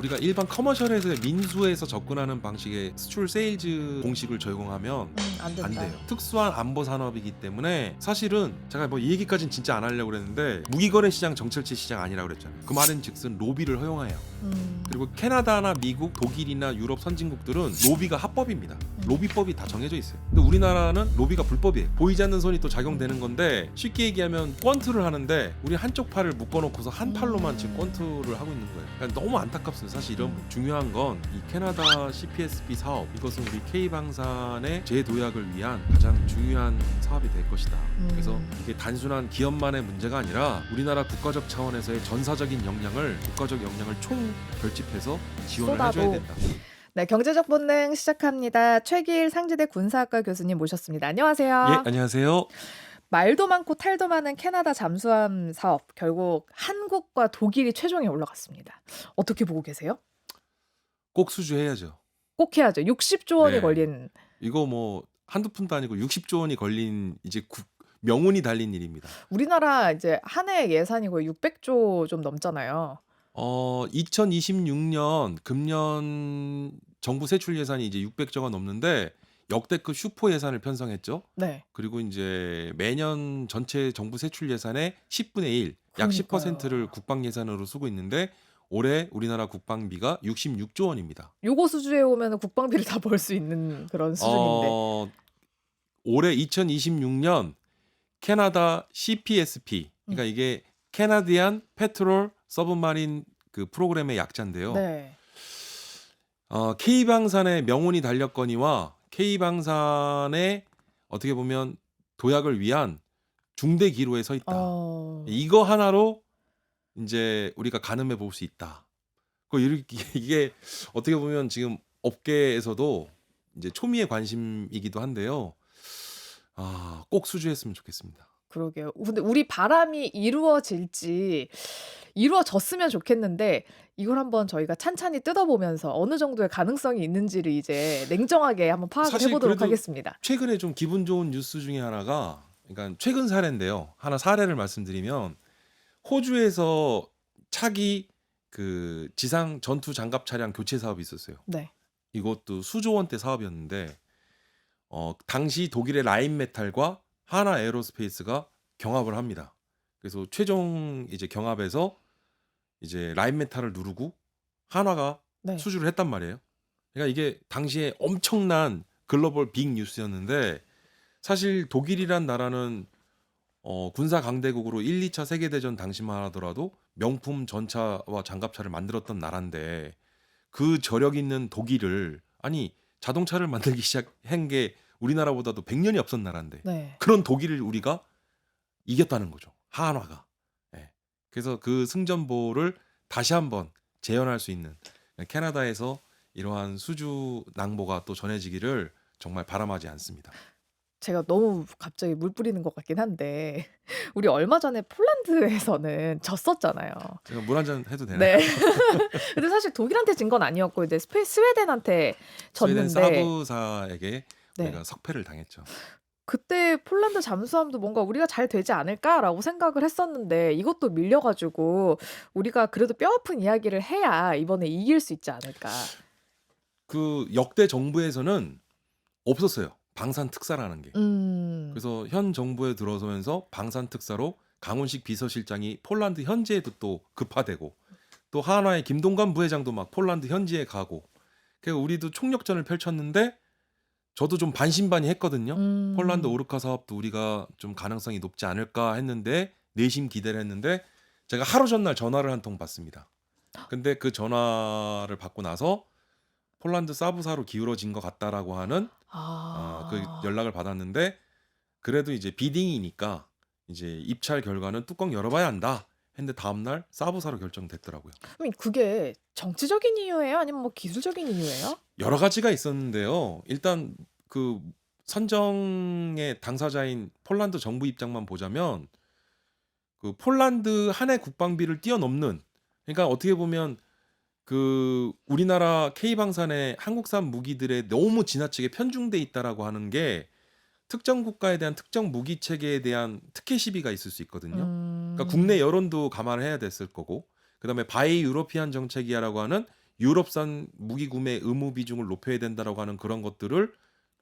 우리가 일반 커머셜에서의 민수에서 접근하는 방식의 수출 세일즈 공식을 적용하면 안 안 된다. 돼요. 특수한 안보 산업이기 때문에 사실은 제가 뭐 이 얘기까지는 진짜 안 하려고 그랬는데 무기거래 시장 정철제 시장 아니라고 그랬잖아요. 그 말은즉슨 로비를 허용해요. 그리고 캐나다나 미국, 독일이나 유럽 선진국들은 로비가 합법입니다. 로비법이 다 정해져 있어요. 근데 우리나라는 로비가 불법이에요. 보이지 않는 손이 또 작용되는 건데 쉽게 얘기하면 권투를 하는데 우리 한쪽 팔을 묶어놓고서 한 팔로만 지금 권투를 하고 있는 거예요. 그러니까 너무 안타깝습니다. 사실 이런 중요한 건 이 캐나다 CPSP 사업 이것은 우리 K방산의 재도약을 위한 가장 중요한 사업이 될 것이다. 그래서 이게 단순한 기업만의 문제가 아니라 우리나라 국가적 차원에서의 전사적인 역량을 국가적 역량을 총 결집해서 지원을 쏟아도. 해줘야 된다. 네, 경제적 본능 시작합니다. 최기일 상지대 군사학과 교수님 모셨습니다. 예, 안녕하세요. 안녕하세요. 말도 많고 탈도 많은 캐나다 잠수함 사업. 결국 한국과 독일이 최종에 올라갔습니다. 어떻게 보고 계세요? 꼭 수주해야죠. 꼭 해야죠. 60조 원이 네. 걸린. 이거 뭐 한두 푼도 아니고 60조 원이 걸린 이제 명운이 달린 일입니다. 우리나라 이제 한 해 예산이 거의 600조 좀 넘잖아요. 2026년 금년 정부 세출 예산이 이제 600조가 넘는데 역대급 슈퍼 예산을 편성했죠. 네. 그리고 이제 매년 전체 정부 세출 예산의 10분의 1, 약 그러니까요. 10%를 국방 예산으로 쓰고 있는데 올해 우리나라 국방비가 66조 원입니다. 요거 수주해 오면 국방비를 다 벌 수 있는 그런 수준인데. 올해 2026년 캐나다 CPSP, 그러니까 이게 캐나디안 페트롤 서브마린 그 프로그램의 약자인데요. 네. K방산의 명운이 달렸거니와 K방산의 어떻게 보면 도약을 위한 중대 기로에 서 있다. 이거 하나로 이제 우리가 가늠해 볼 수 있다. 이게 어떻게 보면 지금 업계에서도 이제 초미의 관심이기도 한데요. 꼭 수주했으면 좋겠습니다. 그러게요. 근데 우리 바람이 이루어졌으면 좋겠는데 이걸 한번 저희가 찬찬히 뜯어보면서 어느 정도의 가능성이 있는지를 이제 냉정하게 한번 파악을 사실 해보도록 그래도 하겠습니다. 최근에 좀 기분 좋은 뉴스 중에 하나가, 그러니까 최근 사례인데요. 하나 사례를 말씀드리면 호주에서 차기 그 지상 전투 장갑 차량 교체 사업이 있었어요. 네. 이것도 수조 원대 사업이었는데 당시 독일의 라인메탈과 하나 에어로스페이스가 경합을 합니다. 그래서 최종 이제 경합에서 이제 라인메탈을 누르고 한화가 네. 수주를 했단 말이에요. 그러니까 이게 당시에 엄청난 글로벌 빅 뉴스였는데 사실 독일이란 나라는 군사 강대국으로 1, 2차 세계대전 당시만 하더라도 명품 전차와 장갑차를 만들었던 나라인데 그 저력 있는 독일을, 아니 자동차를 만들기 시작한 게 우리나라보다도 100년이 앞선 나라인데 네. 그런 독일을 우리가 이겼다는 거죠. 한화가. 예. 그래서 그 승전보를 다시 한번 재현할 수 있는 캐나다에서 이러한 수주 낭보가 또 전해지기를 정말 바람하지 않습니다. 제가 너무 갑자기 물 뿌리는 것 같긴 한데 우리 얼마 전에 폴란드에서는 졌었잖아요. 제가 물 한 잔 해도 되나요? 네. 근데 사실 독일한테 진 건 아니었고 이제 스웨덴한테 스웨덴 졌는데 사브사에게 네. 우리가 석패를 당했죠. 그때 폴란드 잠수함도 뭔가 '우리가 잘 되지 않을까?'라고 생각을 했었는데 이것도 밀려 가지고 우리가 그래도 뼈아픈 이야기를 해야 이번에 이길 수 있지 않을까. 그 역대 정부에서는 없었어요. 방산 특사라는 게. 그래서 현 정부에 들어서면서 방산 특사로 강훈식 비서실장이 폴란드 현지에도 또 급파되고 또 한화의 김동관 부회장도 막 폴란드 현지에 가고, 그래서 우리도 총력전을 펼쳤는데 저도 좀 반신반의했거든요. 폴란드 오르카 사업도 우리가 좀 가능성이 높지 않을까 했는데 내심 기대를 했는데 제가 하루 전날 전화를 한 통 받습니다. 근데 그 전화를 받고 나서 폴란드 사브사로 기울어진 것 같다라고 하는 그 연락을 받았는데, 그래도 이제 비딩이니까 이제 입찰 결과는 뚜껑 열어봐야 한다 했는데 다음날 사브사로 결정됐더라고요. 그럼 그게 정치적인 이유예요? 아니면 뭐 기술적인 이유예요? 여러 가지가 있었는데요. 일단 그 선정의 당사자인 폴란드 정부 입장만 보자면 그 폴란드 한 해 국방비를 뛰어넘는, 그러니까 어떻게 보면 그 우리나라 K방산의 한국산 무기들에 너무 지나치게 편중돼 있다라고 하는 게 특정 국가에 대한 특정 무기 체계에 대한 특혜 시비가 있을 수 있거든요. 그러니까 국내 여론도 감안해야 됐을 거고, 그다음에 바이 유러피안 정책이야라고 하는 유럽산 무기 구매 의무 비중을 높여야 된다라고 하는 그런 것들을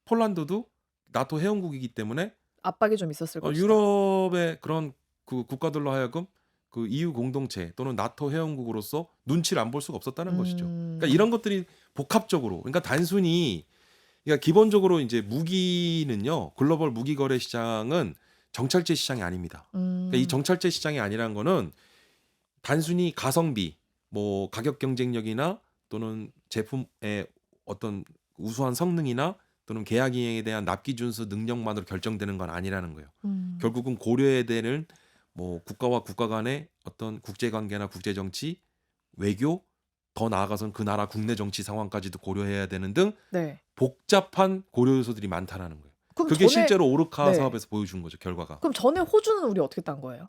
폴란드도 나토 회원국이기 때문에 압박이 좀 있었을 것이다. 유럽의 그런 그 국가들로 하여금 그 EU 공동체 또는 나토 회원국으로서 눈치를 안 볼 수가 없었다는 것이죠. 그러니까 이런 것들이 복합적으로 그러니까 단순히 그러니까 기본적으로 이제 무기는요. 글로벌 무기 거래 시장은 정찰제 시장이 아닙니다. 그러니까 이 정찰제 시장이 아니라는 거는 단순히 가성비, 뭐 가격 경쟁력이나 또는 제품의 어떤 우수한 성능이나 또는 계약 이행에 대한 납기 준수 능력만으로 결정되는 건 아니라는 거예요. 결국은 고려해야 되는 뭐 국가와 국가 간의 어떤 국제 관계나 국제 정치, 외교, 더 나아가서는 그 나라 국내 정치 상황까지도 고려해야 되는 등 네. 복잡한 고려 요소들이 많다라는 거예요. 그럼 그게 전에 실제로 오르카 네. 사업에서 보여준 거죠, 결과가. 그럼 전에 호주는 우리 어떻게 딴 거예요?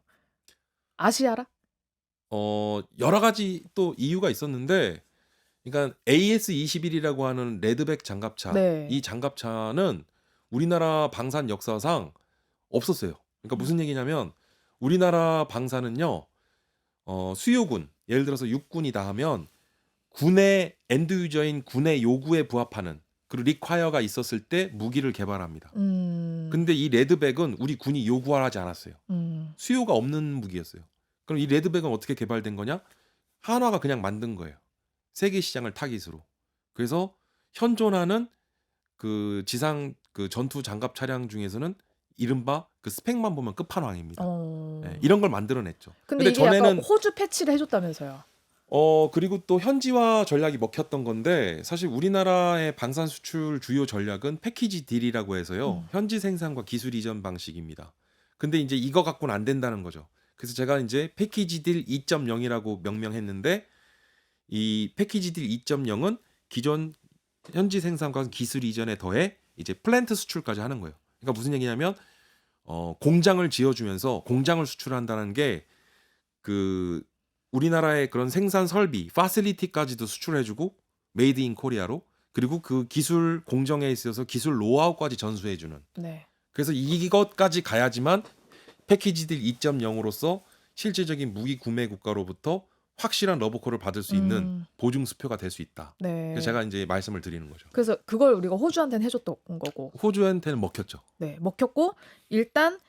아시아라? 여러 가지 또 이유가 있었는데 그러니까 AS21이라고 하는 레드백 장갑차. 네. 이 장갑차는 우리나라 방산 역사상 없었어요. 그러니까 무슨 얘기냐면 우리나라 방산은요. 수요군, 예를 들어서 육군이다 하면 군의 엔드 유저인 군의 요구에 부합하는 그리고 리콰이어가 있었을 때 무기를 개발합니다. 근데 이 레드백은 우리 군이 요구하지 않았어요. 수요가 없는 무기였어요. 그럼 이 레드백은 어떻게 개발된 거냐? 한화가 그냥 만든 거예요. 세계 시장을 타깃으로. 그래서 현존하는 그 지상 그 전투 장갑 차량 중에서는 이른바 그 스펙만 보면 끝판왕입니다. 네, 이런 걸 만들어냈죠. 근데 이게 약간 호주 패치를 해줬다면서요? 그리고 또 현지화 전략이 먹혔던 건데 사실 우리나라의 방산 수출 주요 전략은 패키지 딜이라고 해서요. 현지 생산과 기술 이전 방식입니다. 근데 이제 이거 갖고는 안 된다는 거죠. 그래서 제가 이제 패키지 딜 2.0이라고 명명했는데 이 패키지 딜 2.0은 기존 현지 생산과 기술 이전에 더해 이제 플랜트 수출까지 하는 거예요. 그러니까 무슨 얘기냐면 공장을 지어주면서 공장을 수출한다는 게 그 우리나라의 그런 생산 설비, 파실리티까지도 수출해주고 메이드 인 코리아로 그리고 그 기술 공정에 있어서 기술 노하우까지 전수해주는. 네. 그래서 이것까지 가야지만 패키지 딜 2.0으로서 실질적인 무기 구매 국가로부터 확실한 러브콜을 받을 수 있는 보증 수표가 될 수 있다. 네. 그래서 제가 이제 말씀을 드리는 거죠. 그래서 그걸 우리가 호주한테는 해줬던 거고. 호주한테는 먹혔죠. 네, 먹혔고 일단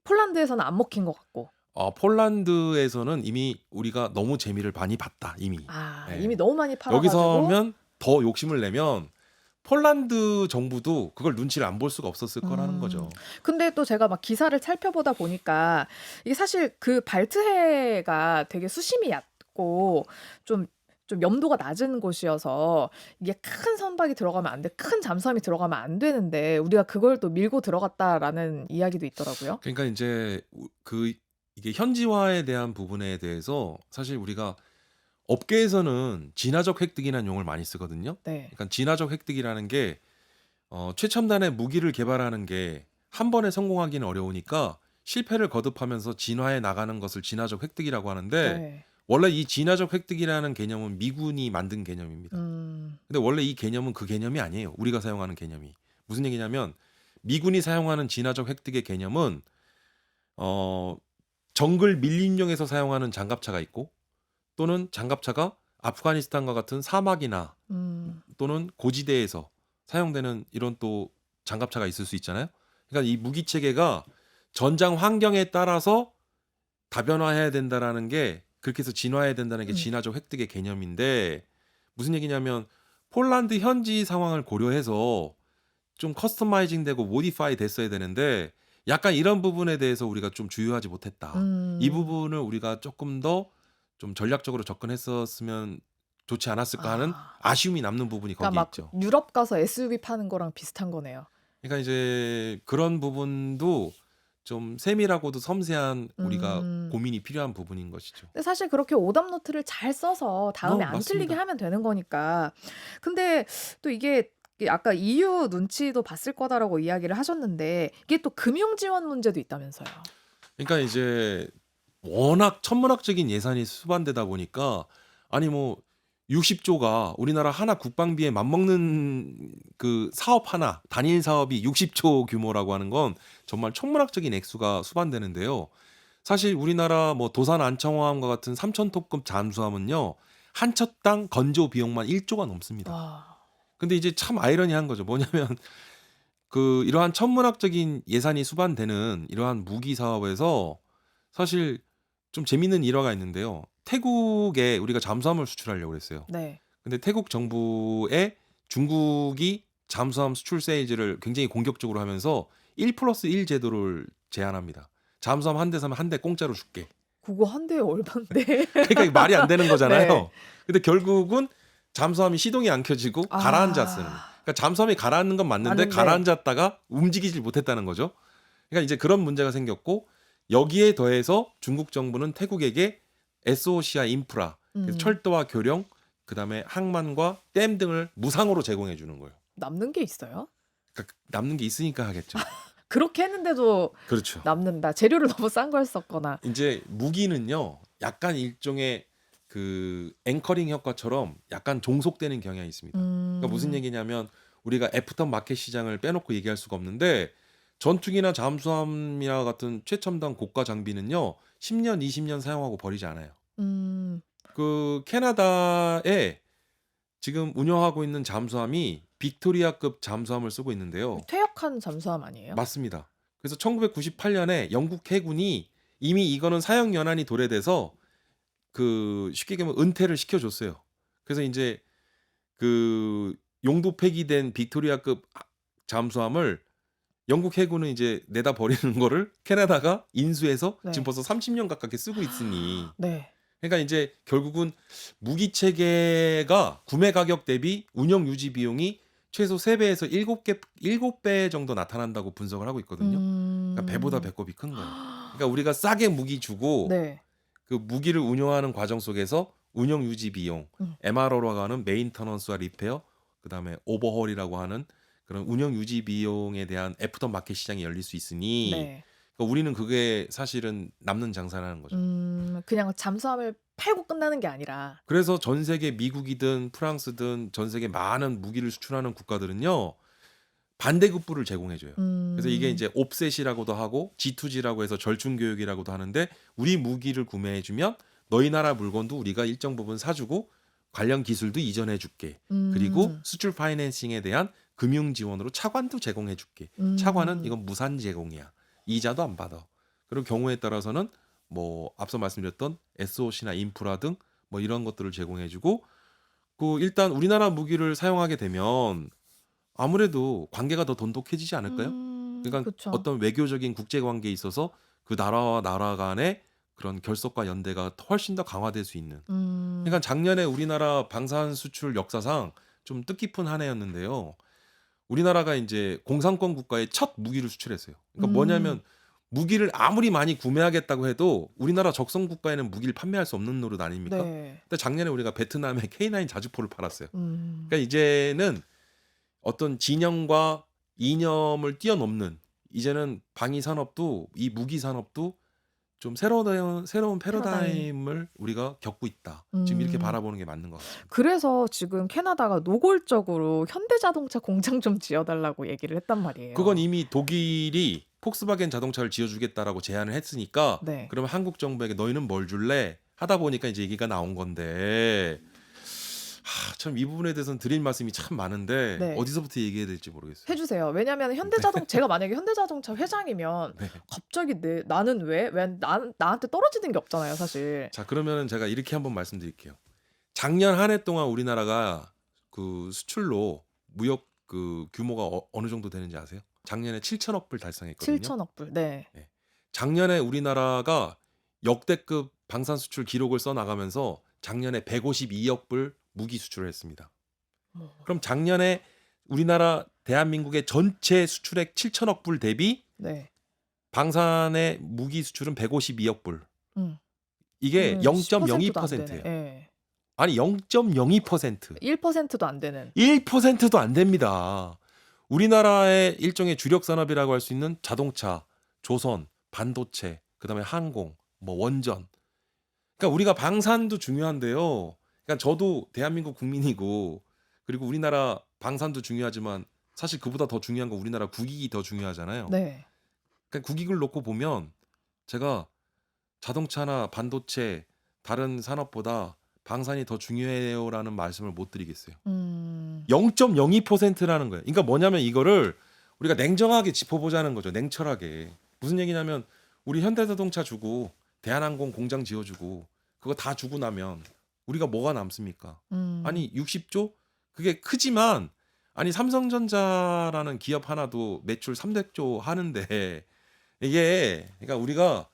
폴란드에서는 안 먹힌 것 같고. 폴란드에서는 이미 우리가 너무 재미를 많이 봤다 이미. 네. 이미 너무 많이 팔아가지고. 여기서면 더 욕심을 내면 폴란드 정부도 그걸 눈치를 안 볼 수가 없었을 거라는 거죠. 근데 또 제가 막 기사를 살펴보다 보니까 이게 사실 그 발트해가 되게 수심이 얕고 좀 염도가 낮은 곳이어서 이게 큰 선박이 들어가면 안 돼, 큰 잠수함이 들어가면 안 되는데 우리가 그걸 또 밀고 들어갔다라는 이야기도 있더라고요. 그러니까 이제 이게 현지화에 대한 부분에 대해서 사실 우리가 업계에서는 진화적 획득이라는 용어를 많이 쓰거든요. 네. 그러니까 진화적 획득이라는 게 최첨단의 무기를 개발하는 게 한 번에 성공하기는 어려우니까 실패를 거듭하면서 진화해 나가는 것을 진화적 획득이라고 하는데 네. 원래 이 진화적 획득이라는 개념은 미군이 만든 개념입니다. 근데 원래 이 개념은 그 개념이 아니에요. 우리가 사용하는 개념이. 무슨 얘기냐면 미군이 사용하는 진화적 획득의 개념은 정글 밀림용에서 사용하는 장갑차가 있고 또는 장갑차가 아프가니스탄과 같은 사막이나 또는 고지대에서 사용되는 이런 또 장갑차가 있을 수 있잖아요. 그러니까 이 무기 체계가 전장 환경에 따라서 다변화해야 된다라는 게 그렇게 해서 진화해야 된다는 게 진화적 획득의 개념인데 무슨 얘기냐면 폴란드 현지 상황을 고려해서 좀 커스터마이징 되고 모디파이 됐어야 되는데 약간 이런 부분에 대해서 우리가 좀 주의하지 못했다. 이 부분을 우리가 조금 더 좀 전략적으로 접근했었으면 좋지 않았을까 하는 아쉬움이 남는 부분이 그러니까 거기에 있죠. 유럽 가서 SUV 파는 거랑 비슷한 거네요. 그러니까 이제 그런 부분도 좀 세밀하고도 섬세한 우리가 고민이 필요한 부분인 것이죠. 근데 사실 그렇게 오답 노트를 잘 써서 다음에 안 맞습니다. 틀리게 하면 되는 거니까. 근데 또 이게 아까 EU 눈치도 봤을 거다라고 이야기를 하셨는데 이게 또 금융 지원 문제도 있다면서요. 그러니까 이제 워낙 천문학적인 예산이 수반되다 보니까 아니 뭐 60조가 우리나라 하나 국방비에 맞먹는 그 사업 하나 단일 사업이 60조 규모라고 하는 건 정말 천문학적인 액수가 수반되는데요. 사실 우리나라 뭐 도산 안창호함과 같은 3,000톤급 잠수함은요 한 척당 건조 비용만 1조가 넘습니다. 와. 근데 이제 참 아이러니한 거죠. 뭐냐면 그 이러한 천문학적인 예산이 수반되는 이러한 무기 사업에서 사실 좀 재밌는 일화가 있는데요. 태국에 우리가 잠수함을 수출하려고 그랬어요. 네. 근데 태국 정부에 중국이 잠수함 수출 세일즈를 굉장히 공격적으로 하면서 1+1 제도를 제안합니다. 잠수함 한 대 사면 한 대 공짜로 줄게. 그거 한 대에 얼만데? 그러니까 이게 말이 안 되는 거잖아요. 네. 근데 결국은 잠수함이 시동이 안 켜지고 가라앉았어요. 아. 그러니까 잠수함이 가라앉는 건 맞는데 맞는데. 가라앉았다가 움직이질 못했다는 거죠. 그러니까 이제 그런 문제가 생겼고 여기에 더해서 중국 정부는 태국에게 SOC와 인프라, 그래서 철도와 교령, 그다음에 항만과 댐 등을 무상으로 제공해 주는 거예요. 남는 게 있어요? 그러니까 남는 게 있으니까 하겠죠. 그렇게 했는데도 그렇죠. 남는다. 재료를 너무 싼 걸 썼거나. 이제 무기는요, 약간 일종의 그 앵커링 효과처럼 약간 종속되는 경향이 있습니다. 그러니까 무슨 얘기냐면 우리가 애프터 마켓 시장을 빼놓고 얘기할 수가 없는데 전투기나 잠수함이나 같은 최첨단 고가 장비는요 10년, 20년 사용하고 버리지 않아요. 그 캐나다에 지금 운영하고 있는 잠수함이 빅토리아급 잠수함을 쓰고 있는데요. 퇴역한 잠수함 아니에요? 맞습니다. 그래서 1998년에 영국 해군이 이미 이거는 사형 연한이 도래돼서 그 쉽게 얘기하면 은퇴를 시켜줬어요. 그래서 이제 그 용도 폐기된 빅토리아급 잠수함을 영국 해군은 이제 내다 버리는 거를 캐나다가 인수해서 네. 지금 벌써 30년 가깝게 쓰고 있으니 네. 그러니까 이제 결국은 무기 체계가 구매 가격 대비 운영 유지 비용이 최소 3배에서 7배 정도 나타난다고 분석을 하고 있거든요. 그러니까 배보다 배꼽이 큰 거예요. 그러니까 우리가 싸게 무기 주고 네. 그 무기를 운영하는 과정 속에서 운영 유지 비용, MRO라고 하는 메인터넌스와 리페어, 그다음에 오버홀이라고 하는 그런 운영 유지 비용에 대한 애프터 마켓 시장이 열릴 수 있으니 네. 그러니까 우리는 그게 사실은 남는 장사라는 거죠. 그냥 잠수함을 팔고 끝나는 게 아니라. 그래서 전 세계 미국이든 프랑스든 전 세계 많은 무기를 수출하는 국가들은요. 반대급부를 제공해줘요. 그래서 이게 이제 옵셋이라고도 하고 G2G라고 해서 절충교육이라고도 하는데 우리 무기를 구매해주면 너희 나라 물건도 우리가 일정 부분 사주고 관련 기술도 이전해줄게. 그리고 수출 파이낸싱에 대한 금융 지원으로 차관도 제공해줄게. 차관은 이건 무산 제공이야. 이자도 안 받아. 그리고 경우에 따라서는 뭐 앞서 말씀드렸던 SOC나 인프라 등 뭐 이런 것들을 제공해주고 그 일단 우리나라 무기를 사용하게 되면 아무래도 관계가 더 돈독해지지 않을까요? 그러니까 그쵸. 어떤 외교적인 국제 관계에 있어서 그 나라와 나라 간의 그런 결속과 연대가 훨씬 더 강화될 수 있는. 그러니까 작년에 우리나라 방산 수출 역사상 좀 뜻깊은 한 해였는데요. 우리나라가 이제 공산권 국가에 첫 무기를 수출했어요. 그러니까 뭐냐면 무기를 아무리 많이 구매하겠다고 해도 우리나라 적성 국가에는 무기를 판매할 수 없는 노릇 아닙니까? 네. 근데 작년에 우리가 베트남에 K9 자주포를 팔았어요. 그러니까 이제는 어떤 진영과 이념을 뛰어넘는 이제는 방위 산업도 이 무기 산업도 좀 새로운 패러다임을 우리가 겪고 있다. 지금 이렇게 바라보는 게 맞는 것 같습니다. 그래서 지금 캐나다가 노골적으로 현대자동차 공장 좀 지어달라고 얘기를 했단 말이에요. 그건 이미 독일이 폭스바겐 자동차를 지어주겠다라고 제안을 했으니까 네. 그러면 한국 정부에게 너희는 뭘 줄래? 하다 보니까 이제 얘기가 나온 건데 참 이 부분에 대해서는 드릴 말씀이 참 많은데 네. 어디서부터 얘기해야 될지 모르겠어요. 해주세요. 왜냐하면 제가 만약에 현대자동차 회장이면 네. 갑자기 나는 왜 나한테 떨어지는 게 없잖아요, 사실. 자 그러면은 제가 이렇게 한번 말씀드릴게요. 작년 한 해 동안 우리나라가 그 수출로 무역 그 규모가 어느 정도 되는지 아세요? 작년에 7천억 불 달성했거든요. 7천억 불. 네. 작년에 우리나라가 역대급 방산 수출 기록을 써 나가면서 작년에 152억 불 무기 수출을 했습니다. 그럼 작년에 우리나라 대한민국의 전체 수출액 7천억 불 대비 네. 방산의 무기 수출은 152억 불. 이게 10%도 안 0.02%예요. 되네. 예. 아니 0.02%. 1%도 안 되는. 1%도 안 됩니다. 우리나라의 일종의 주력 산업이라고 할 수 있는 자동차, 조선, 반도체, 그다음에 항공, 뭐 원전. 그러니까 우리가 방산도 중요한데요. 그러니까 저도 대한민국 국민이고 그리고 우리나라 방산도 중요하지만 사실 그보다 더 중요한 건 우리나라 국익이 더 중요하잖아요. 네. 그러니까 국익을 놓고 보면 제가 자동차나 반도체 다른 산업보다 방산이 더 중요해요라는 말씀을 못 드리겠어요. 음. 0.02%라는 거예요. 그러니까 뭐냐면 이거를 우리가 냉정하게 짚어보자는 거죠. 냉철하게. 무슨 얘기냐면 우리 현대자동차 주고 대한항공 공장 지어주고 그거 다 주고 나면 우리가 뭐가 남습니까? 아니 60조? 그게 크지만 아니 삼성전자라는 기업 하나도 매출 300조 하는데 이게 그러니까 우리가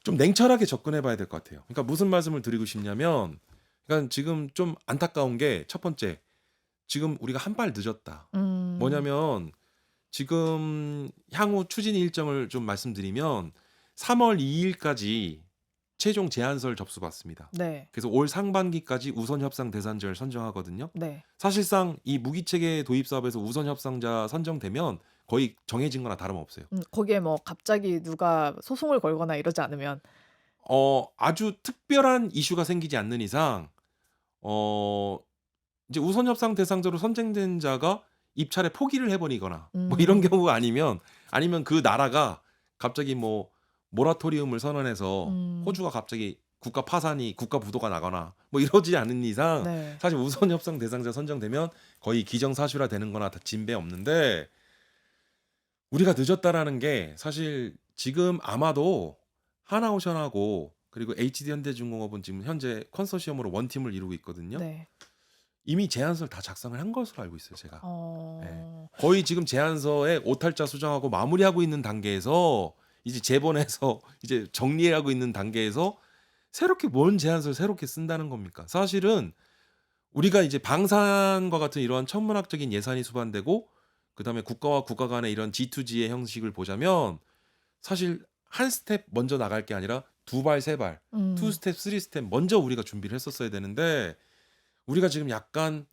좀 냉철하게 접근해 봐야 될 것 같아요. 그러니까 무슨 말씀을 드리고 싶냐면 그러니까 지금 좀 안타까운 게 첫 번째 지금 우리가 한 발 늦었다. 음. 뭐냐면 지금 향후 추진 일정을 좀 말씀드리면 3월 2일까지 최종 제안서를 접수받습니다. 네. 그래서 올 상반기까지 우선 협상 대상자를 선정하거든요. 네. 사실상 이 무기체계 도입 사업에서 우선 협상자 선정되면 거의 정해진 거나 다름없어요. 거기에 뭐 갑자기 누가 소송을 걸거나 이러지 않으면 아주 특별한 이슈가 생기지 않는 이상 이제 우선 협상 대상자로 선정된 자가 입찰에 포기를 해버리거나 뭐 이런 경우가 아니면 그 나라가 갑자기 뭐 모라토리움을 선언해서 호주가 갑자기 국가 파산이 국가 부도가 나거나 뭐 이러지 않는 이상 네. 사실 우선 협상 대상자 선정되면 거의 기정사실화 되는 거나 다 진배 없는데 우리가 늦었다라는 게 사실 지금 아마도 하나오션하고 그리고 HD 현대중공업은 지금 현재 컨소시엄으로 원팀을 이루고 있거든요. 네. 이미 제안서를 다 작성을 한 것으로 알고 있어요, 제가. 어. 거의 지금 제안서에 오탈자 수정하고 마무리하고 있는 단계에서 이제 재본해서 이제 정리하고 있는 단계에서 새롭게 뭔 제안서를 새롭게 쓴다는 겁니까? 사실은 우리가 이제 방산과 같은 이러한 천문학적인 예산이 수반되고 그다음에 국가와 국가 간의 이런 G2G의 형식을 보자면 사실 한 스텝 먼저 나갈 게 아니라 두 발, 세 발, 투 스텝, 쓰리 스텝 먼저 우리가 준비를 했었어야 되는데 우리가 지금 약간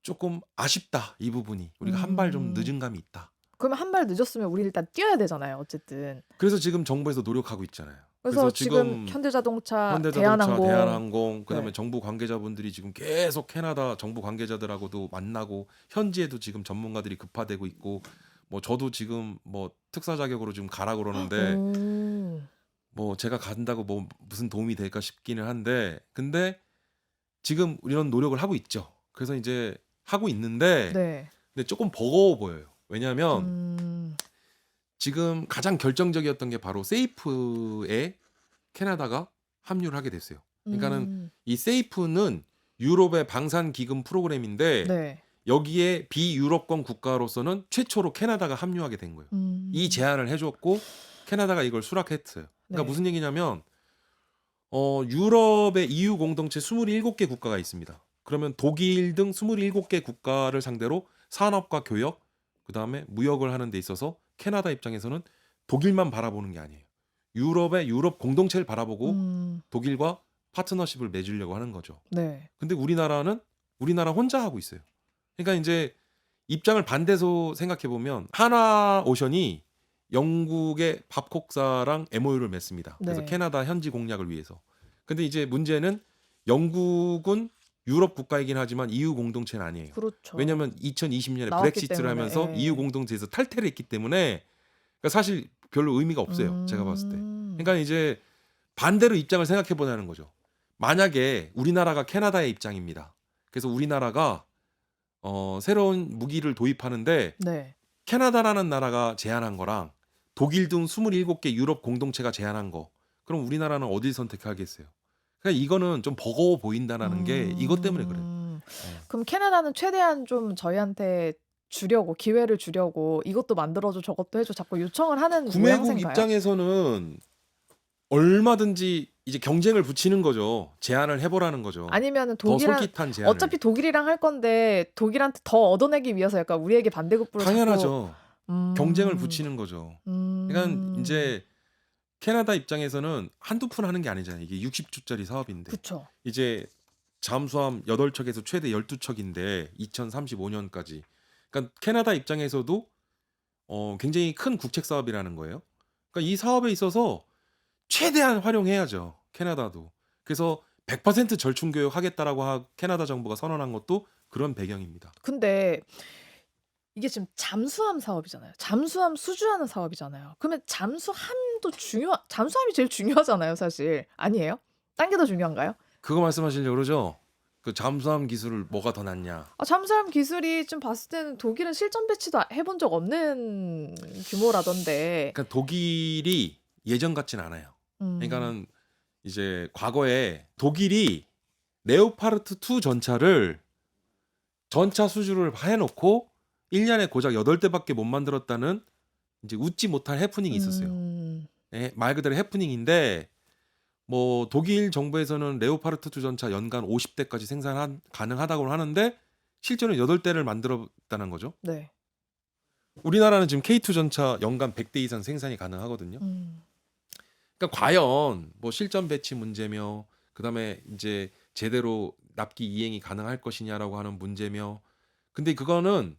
조금 아쉽다 이 부분이 우리가 한 발 좀 늦은 감이 있다. 그러면 한 발 늦었으면 우리 일단 뛰어야 되잖아요. 어쨌든. 그래서 지금 정부에서 노력하고 있잖아요. 그래서 지금 현대자동차, 대한항공 그다음에 네. 정부 관계자분들이 지금 계속 캐나다 정부 관계자들하고도 만나고 현지에도 지금 전문가들이 급파되고 있고 뭐 저도 지금 뭐 특사 자격으로 지금 가라 그러는데 뭐 제가 간다고 뭐 무슨 도움이 될까 싶기는 한데 근데 지금 이런 노력을 하고 있죠. 그래서 이제 하고 있는데 네. 근데 조금 버거워 보여요. 왜냐하면 지금 가장 결정적이었던 게 바로 세이프에 캐나다가 합류를 하게 됐어요. 그러니까는 이 세이프는 유럽의 방산 기금 프로그램인데 네. 여기에 비유럽권 국가로서는 최초로 캐나다가 합류하게 된 거예요. 이 제안을 해줬고 캐나다가 이걸 수락했어요. 그러니까 네. 무슨 얘기냐면 유럽의 EU 공동체 27개 국가가 있습니다. 그러면 독일 등 27개 국가를 상대로 산업과 교역, 그다음에 무역을 하는 데 있어서 캐나다 입장에서는 독일만 바라보는 게 아니에요. 유럽의 유럽 공동체를 바라보고 독일과 파트너십을 맺으려고 하는 거죠. 네. 근데 우리나라 혼자 하고 있어요. 그러니까 이제 입장을 반대로 생각해 보면 하나오션이 영국의 밥콕사랑 MOU를 맺습니다. 그래서 네. 캐나다 현지 공략을 위해서. 근데 이제 문제는 영국은 유럽 국가이긴 하지만 EU 공동체는 아니에요. 그렇죠. 왜냐하면 2020년에 나왔기 브렉시트를 때문에. 하면서 EU 공동체에서 탈퇴를 했기 때문에 그러니까 사실 별로 의미가 없어요. 제가 봤을 때. 그러니까 이제 반대로 입장을 생각해 보자는 거죠. 만약에 우리나라가 캐나다의 입장입니다. 그래서 우리나라가 새로운 무기를 도입하는데 네. 캐나다라는 나라가 제안한 거랑 독일 등 27개 유럽 공동체가 제안한 거. 그럼 우리나라는 어딜 선택하겠어요? 그러니까 이거는 좀 버거워 보인다는 게 이것 때문에 그래요. 그럼 캐나다는 최대한 좀 저희한테 주려고 기회를 주려고 이것도 만들어줘 저것도 해줘 자꾸 요청을 하는 구매국 모양새인가요? 입장에서는 얼마든지 이제 경쟁을 붙이는 거죠. 제안을 해보라는 거죠. 아니면은 더 독일한 솔깃한 제안을. 어차피 독일이랑 할 건데 독일한테 더 얻어내기 위해서 약간 우리에게 반대급부를 당연하죠. 자꾸 경쟁을 붙이는 거죠. 그러니까 이제 캐나다 입장에서는 한두 푼 하는 게 아니잖아요. 이게 60조짜리 사업인데. 그쵸. 이제 잠수함 8척에서 최대 12척인데 2035년까지. 그러니까 캐나다 입장에서도 굉장히 큰 국책 사업이라는 거예요. 그러니까 이 사업에 있어서 최대한 활용해야죠. 캐나다도. 그래서 100% 절충 교육 하겠다라고 캐나다 정부가 선언한 것도 그런 배경입니다. 근데 이게 지금 잠수함 사업이잖아요. 잠수함 수주하는 사업이잖아요. 그러면 잠수함이 제일 중요하잖아요, 사실. 아니에요? 딴 게 더 중요한가요? 그거 말씀하시려고 그러죠? 그 잠수함 기술을 뭐가 더 낫냐? 잠수함 기술이 좀 봤을 때는 독일은 실전 배치도 해본 적 없는 규모라던데. 그러니까 독일이 예전 같진 않아요. 음. 그러니까는 이제 과거에 독일이 레오파르트 2 전차를 전차 수주를 해놓고 1년에 고작 8대밖에 못 만들었다는 이제 웃지 못할 해프닝이 있었어요. 음. 예, 말 그대로 해프닝인데 뭐 독일 정부에서는 레오파르트 2 전차 연간 50대까지 생산 가능하다고 하는데 실제로 8대를 만들었다는 거죠. 네. 우리나라는 지금 K2 전차 연간 100대 이상 생산이 가능하거든요. 음. 그러니까 과연 뭐 실전 배치 문제며 그다음에 이제 제대로 납기 이행이 가능할 것이냐라고 하는 문제며 근데 그거는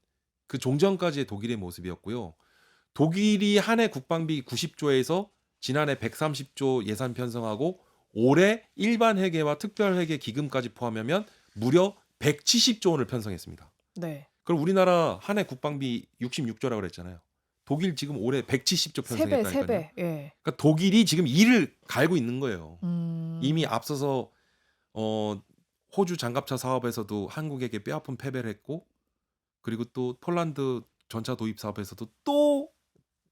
그 종전까지의 독일의 모습이었고요. 독일이 한 해 국방비 90조에서 지난해 130조 예산 편성하고 올해 일반 회계와 특별 회계 기금까지 포함하면 무려 170조 원을 편성했습니다. 네. 그럼 우리나라 한 해 국방비 66조라고 그랬잖아요. 독일 지금 올해 170조 3배, 편성했다니까요. 3배. 예. 그러니까 독일이 지금 이를 갈고 있는 거예요. 이미 음. 앞서서 호주 장갑차 사업에서도 한국에게 뼈아픈 패배를 했고 그리고 또 폴란드 전차 도입 사업에서도 또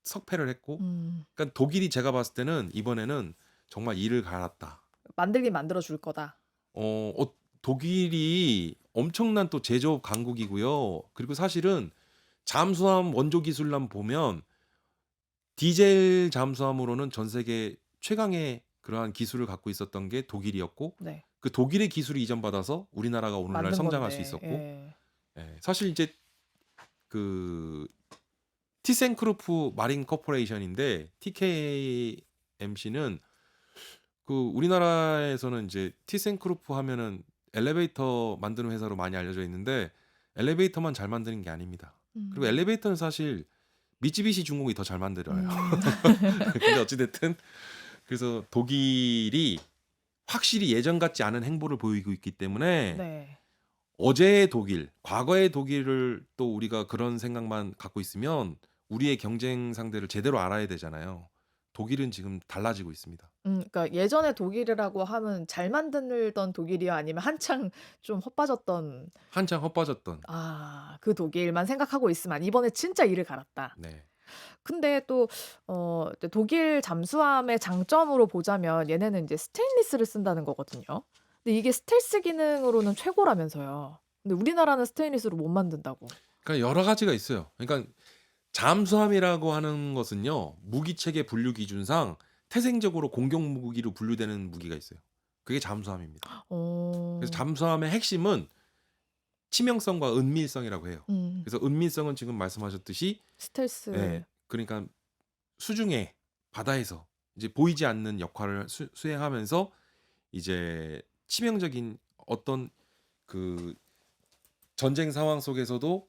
석패를 했고 음. 그러니까 독일이 제가 봤을 때는 이번에는 정말 이를 갈았다. 만들긴 만들어 줄 거다. 독일이 엄청난 또 제조업 강국이고요. 그리고 사실은 잠수함 원조 기술만 보면 디젤 잠수함으로는 전 세계 최강의 그러한 기술을 갖고 있었던 게 독일이었고 네. 그 독일의 기술을 이전받아서 우리나라가 오늘날 만든 성장할 수 건데. 있었고 예. 사실 이제 그 티센크루프 마린 코퍼레이션인데 TKMC는 그 우리나라에서는 이제 티센크루프 하면은 엘리베이터 만드는 회사로 많이 알려져 있는데 엘리베이터만 잘 만드는 게 아닙니다. 그리고 음. 엘리베이터는 사실 미쯔비시 중공이 더 잘 만들어요. 음. 근데 어찌됐든 그래서 독일이 확실히 예전 같지 않은 행보를 보이고 있기 때문에 네. 어제의 독일, 과거의 독일을 또 우리가 그런 생각만 갖고 있으면 우리의 경쟁 상대를 제대로 알아야 되잖아요. 독일은 지금 달라지고 있습니다. 그러니까 예전에 독일이라고 하면 잘 만들던 독일이요? 아니면 한창 좀 헛빠졌던 한창 헛빠졌던. 그 독일만 생각하고 있으면 이번에 진짜 이를 갈았다. 네. 근데 또 이제 독일 잠수함의 장점으로 보자면 얘네는 이제 스테인리스를 쓴다는 거거든요. 근데 이게 스텔스 기능으로는 최고라면서요. 근데 우리나라는 스테인리스로 못 만든다고. 그러니까 여러 가지가 있어요. 그러니까 잠수함이라고 하는 것은요. 무기 체계 분류 기준상 태생적으로 공격 무기로 분류되는 무기가 있어요. 그게 잠수함입니다. 그래서 어. 잠수함의 핵심은 치명성과 은밀성이라고 해요. 음. 그래서 은밀성은 지금 말씀하셨듯이 스텔스. 예, 그러니까 수중에 바다에서 이제 보이지 않는 역할을 수행하면서 이제 치명적인 어떤 그 전쟁 상황 속에서도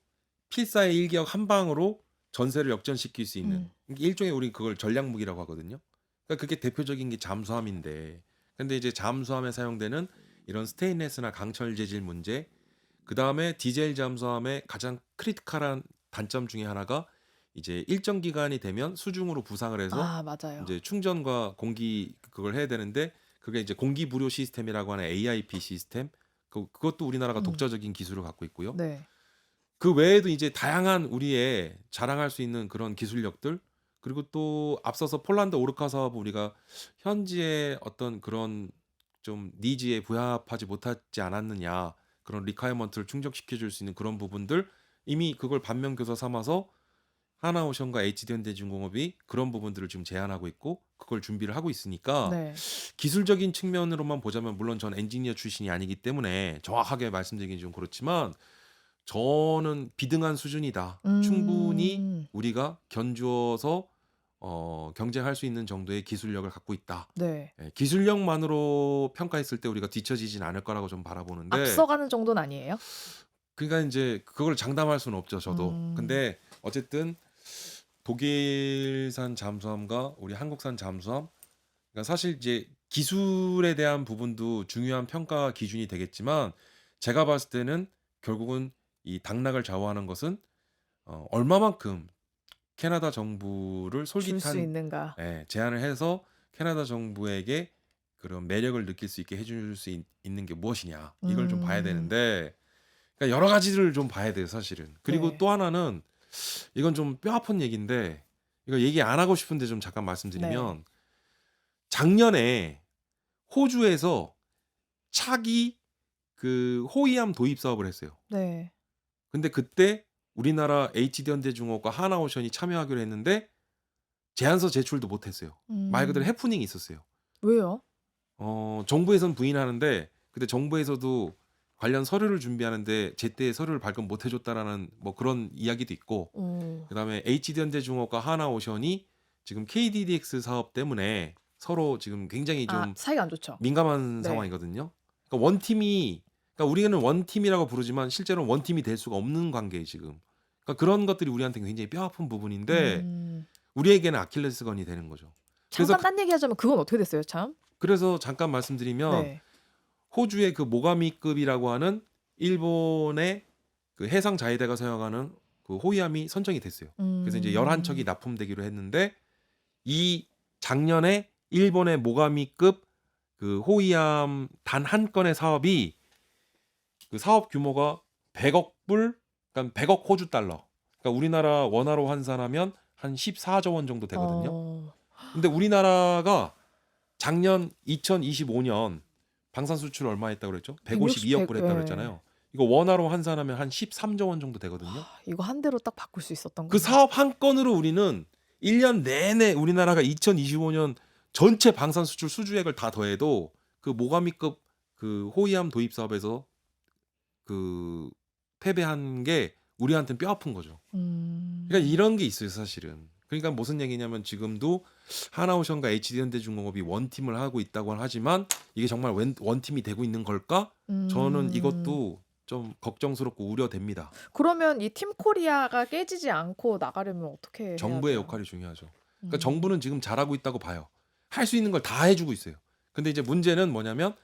필사의 일격 한 방으로 전세를 역전시킬 수 있는 일종의 우리 그걸 전략 무기라고 하거든요. 그러니까 그게 대표적인 게 잠수함인데, 근데 이제 잠수함에 사용되는 이런 스테인레스나 강철 재질 문제, 그 다음에 디젤 잠수함의 가장 크리티컬한 단점 중에 하나가 이제 일정 기간이 되면 수중으로 부상을 해서 맞아요. 이제 충전과 공기 그걸 해야 되는데 그게 이제 공기 부료 시스템이라고 하는 AIP 시스템 그것도 우리나라가 음. 독자적인 기술을 갖고 있고요. 네. 그 외에도 이제 다양한 우리의 자랑할 수 있는 그런 기술력들 그리고 또 앞서서 폴란드 오르카 사업 우리가 현지의 어떤 그런 좀 니즈에 부합하지 못하지 않았느냐 그런 리콰이어먼트를 충족시켜 줄 수 있는 그런 부분들 이미 그걸 반면교사 삼아서 하나오션과 HD현대중공업이 그런 부분들을 지금 제안하고 있고 그걸 준비를 하고 있으니까 네. 기술적인 측면으로만 보자면 물론 전 엔지니어 출신이 아니기 때문에 정확하게 말씀드리긴 좀 그렇지만 저는 비등한 수준이다. 충분히 우리가 견주어서 경쟁할 수 있는 정도의 기술력을 갖고 있다. 네. 예, 기술력만으로 평가했을 때 우리가 뒤처지진 않을 거라고 좀 바라보는데 앞서가는 정도는 아니에요? 그러니까 이제 그걸 장담할 수는 없죠, 저도. 음. 근데 어쨌든 독일산 잠수함과 우리 한국산 잠수함 그러니까 사실 이제 기술에 대한 부분도 중요한 평가 기준이 되겠지만 제가 봤을 때는 결국은 이 당락을 좌우하는 것은 얼마만큼 캐나다 정부를 줄 수 솔깃한 있는가. 제안을 해서 캐나다 정부에게 그런 매력을 느낄 수 있게 해줄 수 있는 게 무엇이냐 이걸 좀 봐야 음. 되는데 그러니까 여러 가지를 좀 봐야 돼요 사실은. 그리고 네. 또 하나는 이건 좀 뼈아픈 얘기인데 이거 얘기 안 하고 싶은데 좀 잠깐 네. 말씀드리면 작년에 호주에서 차기 그 호위함 도입 사업을 했어요. 네. 근데 그때 우리나라 HD현대중공업과 하나오션이 참여하기로 했는데 제안서 제출도 못 했어요. 말 그대로 음. 해프닝이 있었어요. 왜요? 정부에선 부인하는데 근데 정부에서도 관련 서류를 준비하는데 제때 서류를 발급 못 해줬다라는 뭐 그런 이야기도 있고 어. 그다음에 HD현대중공업과 하나오션이 지금 KDDX 사업 때문에 서로 지금 굉장히 아, 좀 사이가 안 좋죠. 민감한 네. 상황이거든요. 그러니까 원팀이 그러니까 우리는 원팀이라고 부르지만 실제로는 원팀이 될 수가 없는 관계에 지금. 그러니까 그런 것들이 우리한테 굉장히 뼈아픈 부분인데 음. 우리에게는 아킬레스건이 되는 거죠. 그래서 잠깐 딴 얘기하자면 그건 어떻게 됐어요, 참? 그래서 잠깐 말씀드리면 네. 호주의 그 모가미급이라고 하는 일본의 그 해상 자위대가 사용하는 그 호위함이 선정이 됐어요. 그래서 이제 11척이 납품되기로 했는데 이 작년에 일본의 모가미급 그 호위함 단 한 건의 사업이 그 사업 규모가 100억 불, 그러니까 100억 호주 달러. 그러니까 우리나라 원화로 환산하면 한 14조 원 정도 되거든요. 어. 근데 우리나라가 작년 2025년 방산 수출 얼마 했다고 그랬죠? 152억 불 했다고 예. 그랬잖아요. 이거 원화로 환산하면 한 13조 원 정도 되거든요. 이거 한 대로 딱 바꿀 수 있었던 그 건데. 사업 한 건으로 우리는 1년 내내 우리나라가 2025년 전체 방산 수출 수주액을 다 더해도 그 모가미급 그 호위함 도입 사업에서 그 패배한 게 우리한테는 뼈 아픈 거죠. 그러니까 이런 게 있어요, 사실은. 그러니까 무슨 얘기냐면 지금도 하나오션과 HD현대중공업이 원팀을 하고 있다고 하지만 이게 정말 원팀이 되고 있는 걸까? 저는 이것도 좀 걱정스럽고 우려됩니다. 그러면 이 팀 코리아가 깨지지 않고 나가려면 어떻게 해야 정부의 돼요? 역할이 중요하죠. 그러니까 음. 정부는 지금 잘하고 있다고 봐요. 할 수 있는 걸 다 해주고 있어요. 근데 이제 문제는 뭐냐면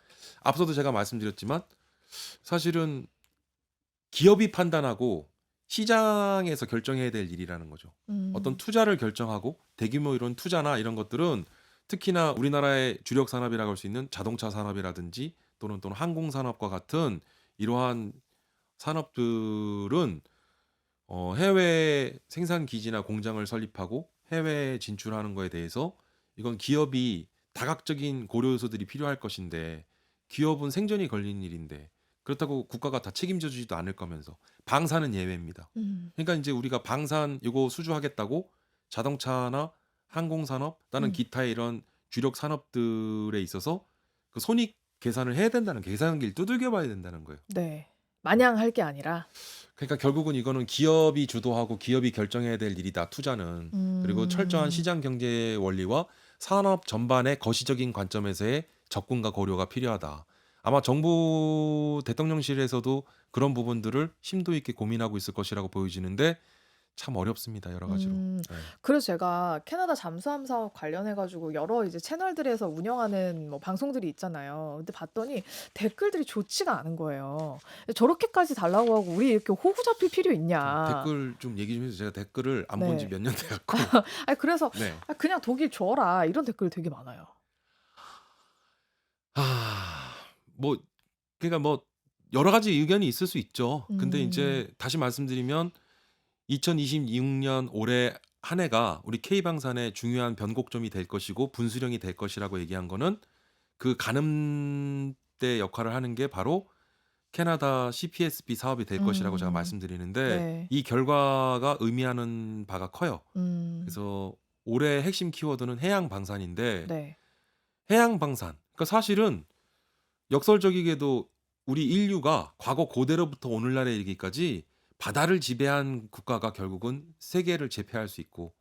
앞서도 제가 말씀드렸지만 사실은 기업이 판단하고 시장에서 결정해야 될 일이라는 거죠. 어떤 투자를 결정하고 대규모 이런 투자나 이런 것들은 특히나 우리나라의 주력 산업이라고 할 수 있는 자동차 산업이라든지 또는 항공 산업과 같은 이러한 산업들은 해외 생산 기지나 공장을 설립하고 해외에 진출하는 거에 대해서 이건 기업이 다각적인 고려 요소들이 필요할 것인데 기업은 생존이 걸린 일인데 그렇다고 국가가 다 책임져 주지도 않을 거면서 방산은 예외입니다. 그러니까 이제 우리가 방산 이거 수주하겠다고 자동차나 항공 산업 또는 기타의 이런 주력 산업들에 있어서 그 손익 계산을 해야 된다는 계산기를 두들겨 봐야 된다는 거예요. 네. 마냥 할 게 아니라. 그러니까 결국은 이거는 기업이 주도하고 기업이 결정해야 될 일이다. 투자는. 그리고 철저한 시장 경제 원리와 산업 전반의 거시적인 관점에서의 접근과 고려가 필요하다. 아마 정부 대통령실에서도 그런 부분들을 심도 있게 고민하고 있을 것이라고 보여지는데 참 어렵습니다. 여러 가지로. 네. 그래서 제가 캐나다 잠수함 사업 관련해 가지고 여러 이제 채널들에서 운영하는 뭐 방송들이 있잖아요. 근데 봤더니 댓글들이 좋지가 않은 거예요. 저렇게까지 달라고 하고 우리 이렇게 호구 잡힐 필요 있냐. 댓글 좀 얘기 좀 해주세요. 제가 댓글을 안 본 지 네. 몇 년 돼갖고. 아니 그래서 네. 그냥 독일 줘라 이런 댓글 되게 많아요. 뭐 그러니까 뭐 여러 가지 의견이 있을 수 있죠. 근데 음. 이제 다시 말씀드리면 2026년 올해 한 해가 우리 K방산의 중요한 변곡점이 될 것이고 분수령이 될 것이라고 얘기한 거는 그 가늠대 역할을 하는 게 바로 캐나다 CPSB 사업이 될 것이라고 제가 말씀드리는데 네. 이 결과가 의미하는 바가 커요. 그래서 올해 핵심 키워드는 해양 방산인데 네. 해양 방산. 그러니까 사실은 역설적이게도 우리 인류가 과거 고대로부터 오늘날에 이르기까지 바다를 지배한 국가가 결국은 세계를 제패할 수 있고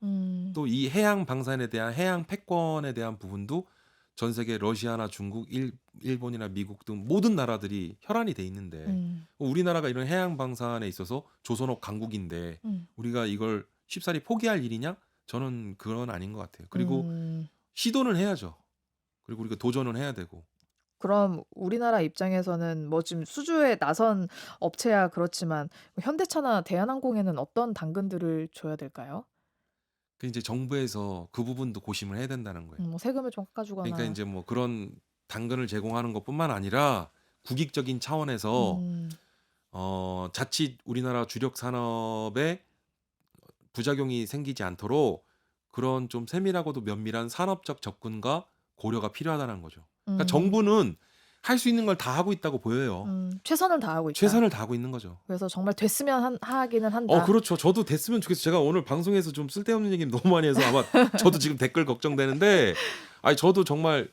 또 이 해양 방산에 대한 해양 패권에 대한 부분도 전 세계 러시아나 중국, 일본이나 미국 등 모든 나라들이 혈안이 돼 있는데 우리나라가 이런 해양 방산에 있어서 조선업 강국인데 우리가 이걸 쉽사리 포기할 일이냐? 저는 그건 아닌 것 같아요. 그리고 시도는 해야죠. 그리고 우리가 도전은 해야 되고. 그럼 우리나라 입장에서는 뭐 지금 수주에 나선 업체야 그렇지만 현대차나 대한항공에는 어떤 당근들을 줘야 될까요? 그 이제 정부에서 그 부분도 고심을 해야 된다는 거예요. 뭐 세금을 좀 깎아주거나. 그러니까 이제 뭐 그런 당근을 제공하는 것뿐만 아니라 국익적인 차원에서 음. 자칫 우리나라 주력 산업에 부작용이 생기지 않도록 그런 좀 세밀하고도 면밀한 산업적 접근과 고려가 필요하다는 거죠. 그러니까 음. 정부는 할 수 있는 걸 다 하고 있다고 보여요. 최선을 다하고 있다. 최선을 다하고 있는 거죠. 그래서 정말 됐으면 하기는 한다. 그렇죠. 저도 됐으면 좋겠어요. 제가 오늘 방송에서 좀 쓸데없는 얘기를 너무 많이 해서 아마 저도 지금 댓글 걱정되는데, 아니 저도 정말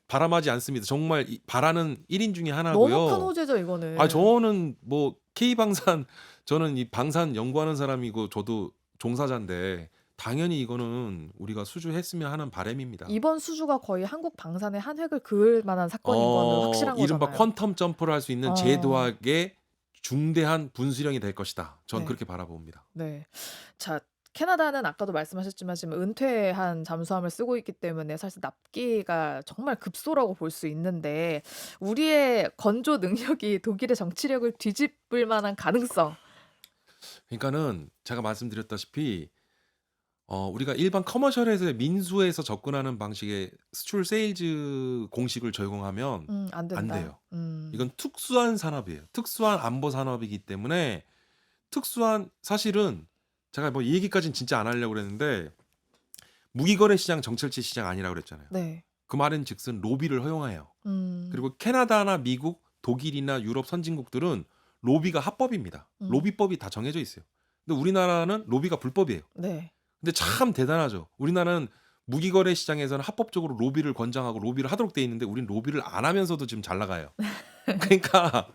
바람하지 않습니다. 정말 바라는 1인 중에 너무 큰 하나고요. 호재죠, 이거는. 저는 뭐 K방산 저는 이 방산 연구하는 사람이고 저도 종사자인데 당연히 이거는 우리가 수주했으면 하는 바람입니다. 이번 수주가 거의 한국 방산의 한 획을 그을 만한 사건인 거는 확실한 이른바 거잖아요. 퀀텀 점프를 할 수 있는 어. 제도학의 중대한 분수령이 될 것이다. 전 네. 그렇게 바라봅니다. 네. 자, 캐나다는 아까도 말씀하셨지만 지금 은퇴한 잠수함을 쓰고 있기 때문에 사실 납기가 정말 급소라고 볼 수 있는데 우리의 건조 능력이 독일의 정치력을 뒤집을 만한 가능성. 그러니까는 제가 말씀드렸다시피 우리가 일반 커머셜에서 민수에서 접근하는 방식의 수출 세일즈 공식을 적용하면 안 안 된다. 돼요. 이건 특수한 산업이에요. 특수한 안보 산업이기 때문에 사실은 제가 뭐 이 얘기까지는 진짜 안 하려고 그랬는데 무기거래 시장 정철제 시장 아니라고 그랬잖아요. 네. 그 말인즉슨 로비를 허용해요. 음. 그리고 캐나다나 미국, 독일이나 유럽 선진국들은 로비가 합법입니다. 로비법이 다 정해져 있어요. 근데 우리나라는 로비가 불법이에요. 네. 근데 참 대단하죠. 우리나라는 무기거래 시장에서는 합법적으로 로비를 권장하고 로비를 하도록 돼 있는데 우린 로비를 안 하면서도 지금 잘 나가요. 그러니까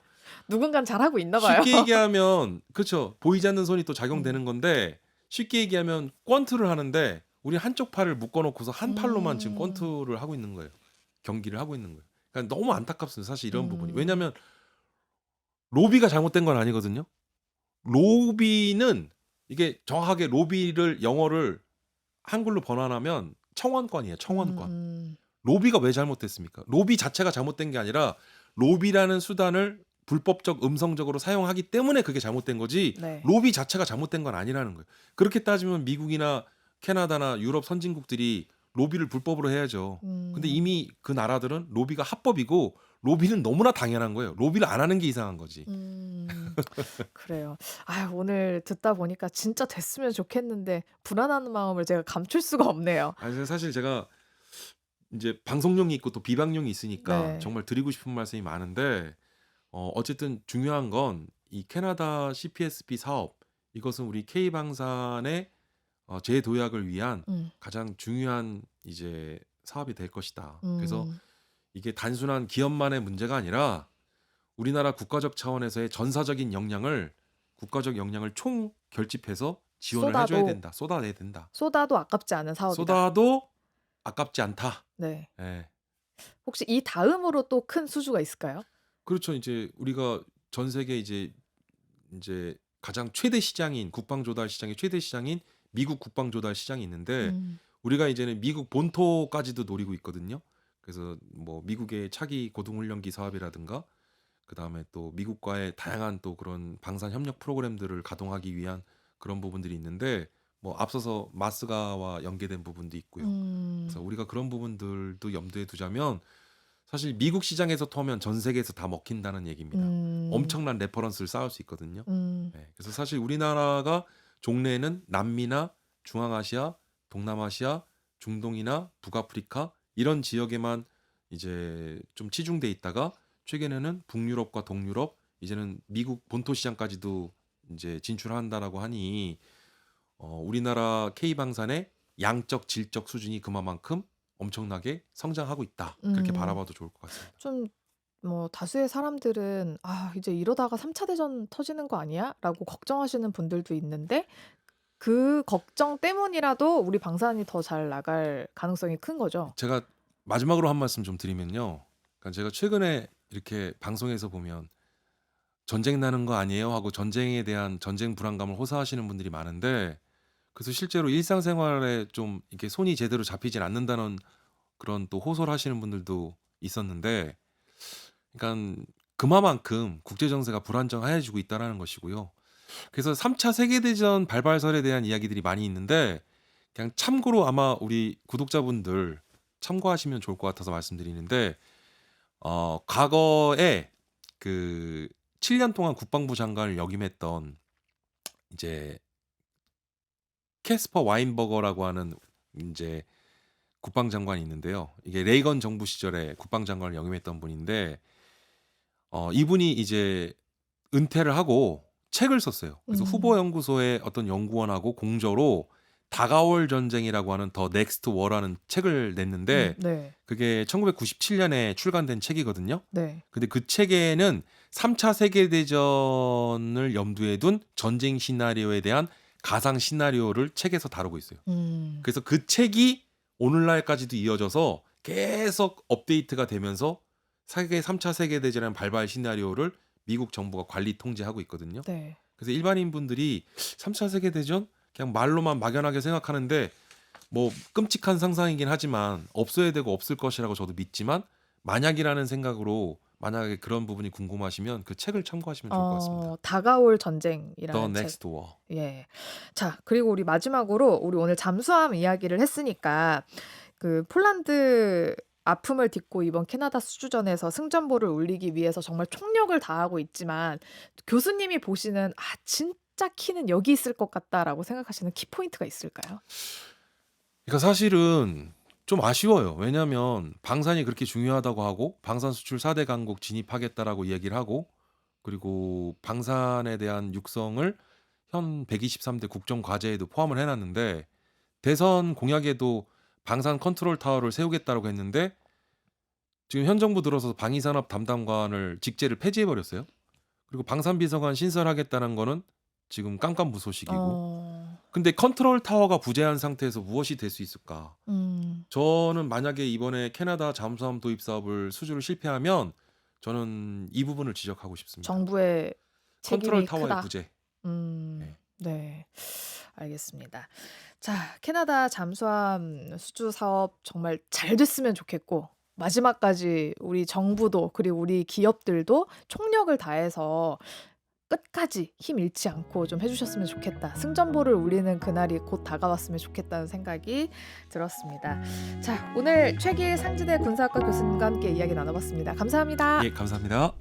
누군간 잘하고 있나 봐요. 쉽게 얘기하면 그렇죠. 보이지 않는 손이 또 작용되는 건데 쉽게 얘기하면 권투를 하는데 우리 한쪽 팔을 묶어놓고서 한 팔로만 지금 권투를 하고 있는 거예요. 경기를 하고 있는 거예요. 그러니까 너무 안타깝습니다. 사실 이런 부분이. 왜냐하면 로비가 잘못된 건 아니거든요. 로비는 이게 정확하게 로비를 영어를 한글로 번안하면 청원권이에요. 청원권. 로비가 왜 잘못됐습니까? 로비 자체가 잘못된 게 아니라 로비라는 수단을 불법적 음성적으로 사용하기 때문에 그게 잘못된 거지 네. 로비 자체가 잘못된 건 아니라는 거예요. 그렇게 따지면 미국이나 캐나다나 유럽 선진국들이 로비를 불법으로 해야죠. 근데 이미 그 나라들은 로비가 합법이고 로비는 너무나 당연한 거예요. 로비를 안 하는 게 이상한 거지. 그래요. 오늘 듣다 보니까 진짜 됐으면 좋겠는데 불안한 마음을 제가 감출 수가 없네요. 사실 제가 이제 방송용이 있고 또 비방용이 있으니까 네. 정말 드리고 싶은 말씀이 많은데 어쨌든 중요한 건 이 캐나다 CPSP 사업 이것은 우리 K방산의 재도약을 위한 가장 중요한 이제 사업이 될 것이다. 그래서 이게 단순한 기업만의 문제가 아니라 우리나라 국가적 차원에서의 전사적인 국가적 역량을 총 결집해서 지원을 해줘야 된다. 쏟아내야 된다. 쏟아도 아깝지 않은 사업이다. 쏟아도 아깝지 않다. 네. 예. 혹시 이 다음으로 또 큰 수주가 있을까요? 그렇죠. 이제 우리가 전 세계 이제 가장 최대 시장인 국방 조달 시장의 최대 시장인 미국 국방 조달 시장이 있는데 우리가 이제는 미국 본토까지도 노리고 있거든요. 그래서 뭐 미국의 차기 고등훈련기 사업이라든가 그다음에 또 미국과의 다양한 또 그런 방산 협력 프로그램들을 가동하기 위한 그런 부분들이 있는데 뭐 앞서서 마스가와 연계된 부분도 있고요. 그래서 우리가 그런 부분들도 염두에 두자면 사실 미국 시장에서 터면 전 세계에서 다 먹힌다는 얘기입니다. 엄청난 레퍼런스를 쌓을 수 있거든요. 네, 그래서 사실 우리나라가 종래에는 남미나 중앙아시아, 동남아시아, 중동이나 북아프리카 이런 지역에만 이제 좀 치중돼 있다가 최근에는 북유럽과 동유럽 이제는 미국 본토 시장까지도 이제 진출한다라고 하니 우리나라 K방산의 양적 질적 수준이 그만큼 엄청나게 성장하고 있다. 그렇게 바라봐도 좋을 것 같습니다. 좀 뭐 다수의 사람들은 이제 이러다가 3차 대전 터지는 거 아니야? 라고 걱정하시는 분들도 있는데 그 걱정 때문이라도 우리 방산이 더 잘 나갈 가능성이 큰 거죠. 제가 마지막으로 한 말씀 좀 드리면요. 그러니까 제가 최근에 이렇게 방송에서 보면 전쟁 나는 거 아니에요? 하고 전쟁에 대한 전쟁 불안감을 호소하시는 분들이 많은데 그래서 실제로 일상생활에 좀 이렇게 손이 제대로 잡히진 않는다는 그런 또 호소를 하시는 분들도 있었는데 그러니까 그만큼 국제 정세가 불안정해지고 있다라는 것이고요. 그래서 3차 세계대전 발발설에 대한 이야기들이 많이 있는데 그냥 참고로 아마 우리 구독자분들 참고하시면 좋을 것 같아서 말씀드리는데 과거에 그 7년 동안 국방부 장관을 역임했던 이제 캐스퍼 와인버거라고 하는 이제 국방장관이 있는데요. 이게 레이건 정부 시절에 국방장관을 역임했던 분인데 이분이 이제 은퇴를 하고 책을 썼어요. 그래서 후보 연구소의 어떤 연구원하고 공저로 다가올 전쟁이라고 하는 더 넥스트 워라는 책을 냈는데 네. 그게 1997년에 출간된 책이거든요. 네. 근데 그 책에는 3차 세계대전을 염두에 둔 전쟁 시나리오에 대한 가상 시나리오를 책에서 다루고 있어요. 그래서 그 책이 오늘날까지도 이어져서 계속 업데이트가 되면서 3차 세계대전의 발발 시나리오를 미국 정부가 관리 통제하고 있거든요. 네. 그래서 일반인 분들이 3차 세계대전 그냥 말로만 막연하게 생각하는데 뭐 끔찍한 상상이긴 하지만 없어야 되고 없을 것이라고 저도 믿지만 만약이라는 생각으로 만약에 그런 부분이 궁금하시면 그 책을 참고하시면 좋을 것 같습니다. 다가올 The 전쟁이라는 책. Next War. 예. 자, 그리고 우리 마지막으로 우리 오늘 잠수함 이야기를 했으니까 그 폴란드 아픔을 딛고 이번 캐나다 수주전에서 승전보를 울리기 위해서 정말 총력을 다하고 있지만 교수님이 보시는 진짜 키는 여기 있을 것 같다라고 생각하시는 키포인트가 있을까요? 그러니까 사실은 좀 아쉬워요. 왜냐하면 방산이 그렇게 중요하다고 하고 방산 수출 4대 강국 진입하겠다라고 얘기를 하고 그리고 방산에 대한 육성을 현 123대 국정 과제에도 포함을 해놨는데 대선 공약에도 방산 컨트롤 타워를 세우겠다라고 했는데 지금 현 정부 들어서 방위산업 담당관을 직제를 폐지해버렸어요. 그리고 방산비서관 신설하겠다는 거는 지금 깜깜무소식이고 근데 컨트롤 타워가 부재한 상태에서 무엇이 될 수 있을까? 저는 만약에 이번에 캐나다 잠수함 도입 사업을 수주를 실패하면 저는 이 부분을 지적하고 싶습니다. 정부의 컨트롤 책임이 타워의 크다. 부재. 네. 알겠습니다. 자, 캐나다 잠수함 수주 사업 정말 잘 됐으면 좋겠고 마지막까지 우리 정부도 그리고 우리 기업들도 총력을 다해서 끝까지 힘 잃지 않고 좀 해주셨으면 좋겠다. 승전보를 울리는 그날이 곧 다가왔으면 좋겠다는 생각이 들었습니다. 자, 오늘 최길 상지대 군사학과 교수님과 함께 이야기 나눠봤습니다. 감사합니다. 예, 감사합니다.